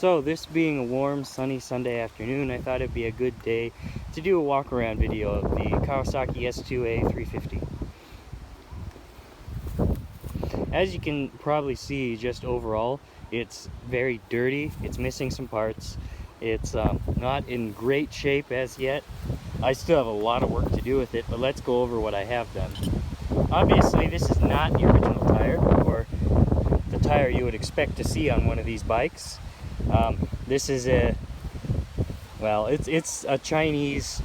So this being a warm, sunny Sunday afternoon, I thought it'd be a good day to do a walk-around video of the Kawasaki S2A 350. As you can probably see, just overall, it's very dirty. It's missing some parts. It's not in great shape as yet. I still have a lot of work to do with it, but let's go over what I have done. Obviously, this is not the original tire, or the tire you would expect to see on one of these bikes. This is it's a Chinese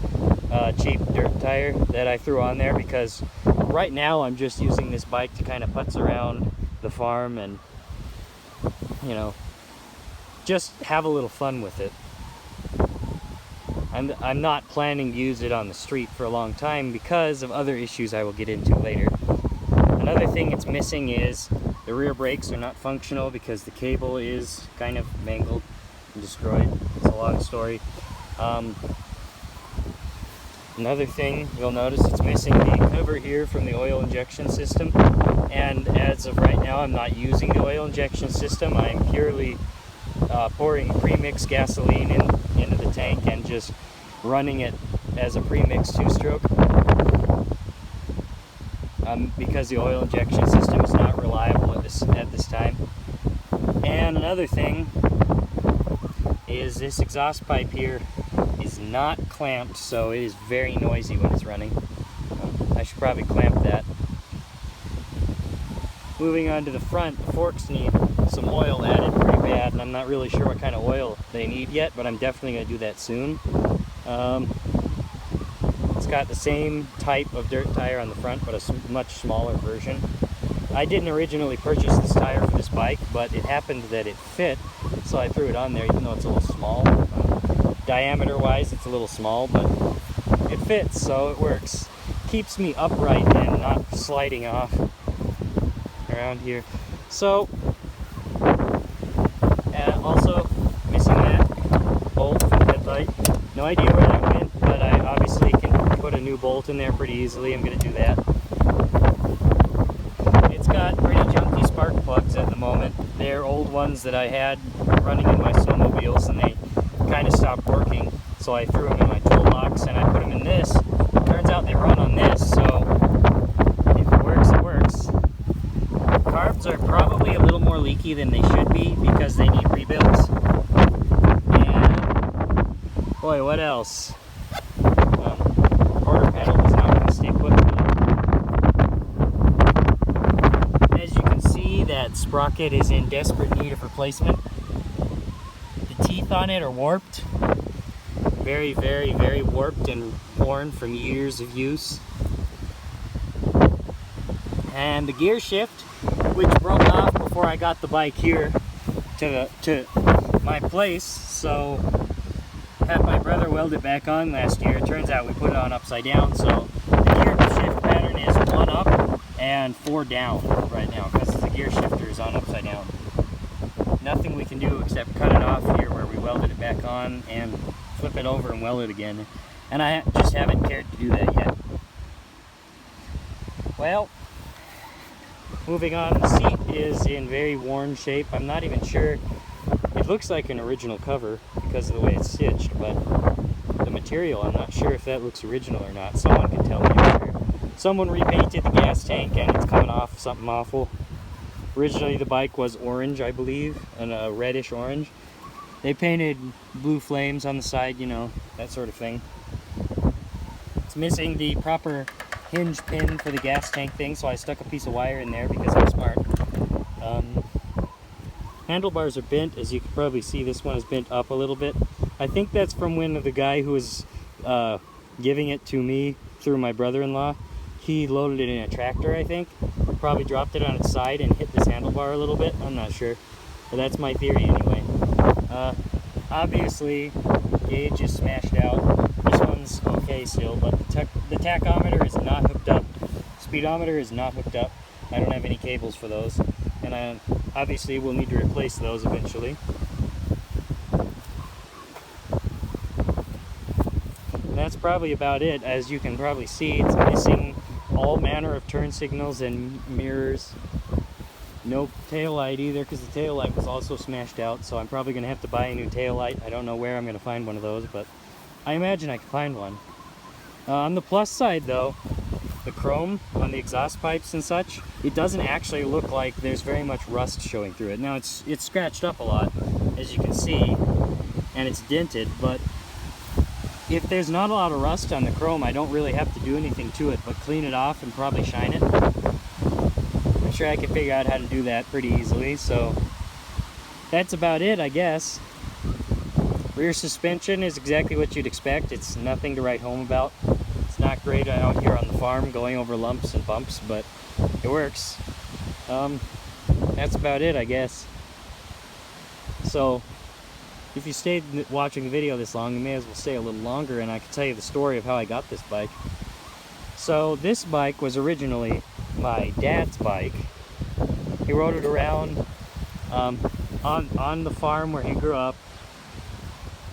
cheap dirt tire that I threw on there because right now I'm just using this bike to kind of putz around the farm and, you know, just have a little fun with it. I'm not planning to use it on the street for a long time because of other issues I will get into later. Another thing it's missing is the rear brakes are not functional because the cable is kind of mangled and destroyed. It's a long story. Another thing you'll notice, it's missing the cover here from the oil injection system, and as of right now I'm not using the oil injection system. I'm purely pouring pre-mixed gasoline into the tank and just running it as a pre-mixed two-stroke because the oil injection system is not reliable at this time. And another thing is this exhaust pipe here is not clamped, so it is very noisy when it's running. I should probably clamp that. Moving on to the front, the forks need some oil added pretty bad, and I'm not really sure what kind of oil they need yet, but I'm definitely going to do that soon. It's got the same type of dirt tire on the front, but a much smaller version. I didn't originally purchase this tire for this bike, but it happened that it fit, so I threw it on there even though it's a little small. Diameter wise it's a little small, but it fits, so it works. Keeps me upright and not sliding off around here. So also missing that bolt for the headlight. No idea where that went, but I obviously can put a new bolt in there pretty easily. I'm going to do that. It's got pretty junky spark plugs at the moment. They're old ones that I had running in my snowmobiles, and they kind of stopped working, so I threw them in my toolbox and I put them in this. Turns out they run on this, so if it works, it works. Carbs are probably a little more leaky than they should be because they need rebuilds. And boy, what else? Quarter pedal is not going to stay put. As you can see, that sprocket is in desperate need of replacement. The teeth on it are warped. Very, very, very warped and worn from years of use. And the gear shift, which broke off before I got the bike here to my place, so had my brother weld it back on last year. It turns out we put it on upside down, so the gear shift pattern is 1 up and 4 down right now because the gear shifter is on upside down. Nothing we can do except cut it off here where we welded it back on and flip it over and weld it again, and I just haven't cared to do that yet. Well, moving on, the seat is in very worn shape. I'm not even sure. It looks like an original cover because of the way it's stitched, but the material, I'm not sure if that looks original or not. Someone can tell me. I'm sure. Someone repainted the gas tank and it's coming off something awful. Originally the bike was orange, I believe, and a reddish orange. They painted blue flames on the side, you know, that sort of thing. It's missing the proper hinge pin for the gas tank thing, so I stuck a piece of wire in there because I'm smart. Handlebars are bent, as you can probably see. This one is bent up a little bit. I think that's from when the guy who was giving it to me through my brother-in-law, he loaded it in a tractor, I think. Probably dropped it on its side and hit this handlebar a little bit. I'm not sure, but that's my theory anyway. Obviously, gauge is smashed out. This one's okay still, but the tachometer is not hooked up. Speedometer is not hooked up. I don't have any cables for those, and I obviously will need to replace those eventually. And that's probably about it. As you can probably see, it's missing all manner of turn signals and mirrors. No tail light either, because the tail light was also smashed out, so I'm probably going to have to buy a new tail light. I don't know where I'm going to find one of those, but I imagine I can find one. On the plus side though, the chrome on the exhaust pipes and such, it doesn't actually look like there's very much rust showing through it. Now it's scratched up a lot, as you can see, and it's dented, but if there's not a lot of rust on the chrome, I don't really have to do anything to it but clean it off and probably shine it. I'm sure I can figure out how to do that pretty easily, so that's about it, I guess. Rear suspension is exactly what you'd expect. It's nothing to write home about. It's not great out here on the farm going over lumps and bumps, but it works. That's about it, I guess. So if you stayed watching the video this long, you may as well stay a little longer, and I can tell you the story of how I got this bike. So this bike was originally my dad's bike. He rode it around on the farm where he grew up.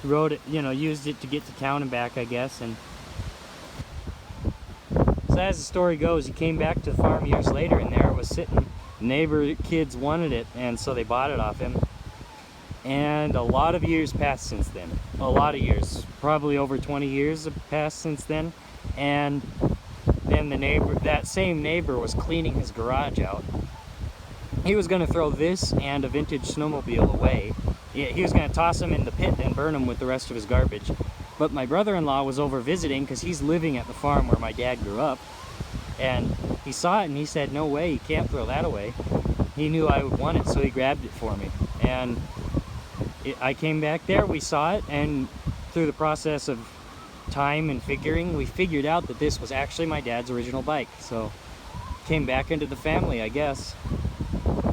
He rode it, you know, used it to get to town and back, I guess. And so as the story goes, he came back to the farm years later, and there it was sitting. Neighbor kids wanted it, and so they bought it off him. And a lot of years passed since then. A lot of years. Probably over 20 years have passed since then. And then the neighbor, that same neighbor, was cleaning his garage out. He was going to throw this and a vintage snowmobile away. He was going to toss them in the pit and burn them with the rest of his garbage. But my brother-in-law was over visiting because he's living at the farm where my dad grew up. And he saw it and he said, "No way, you can't throw that away." He knew I would want it, so he grabbed it for me. And I came back there, we saw it, and through the process of time and figuring, we figured out that this was actually my dad's original bike. So it came back into the family, I guess.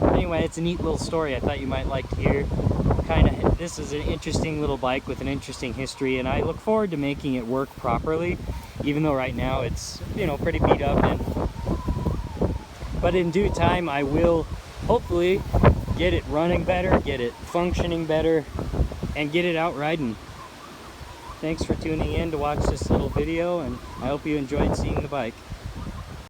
Anyway, it's a neat little story I thought you might like to hear. This is an interesting little bike with an interesting history, and I look forward to making it work properly, even though right now it's, you know, pretty beat up. But in due time, I will hopefully get it running better, get it functioning better, and get it out riding. Thanks for tuning in to watch this little video, and I hope you enjoyed seeing the bike.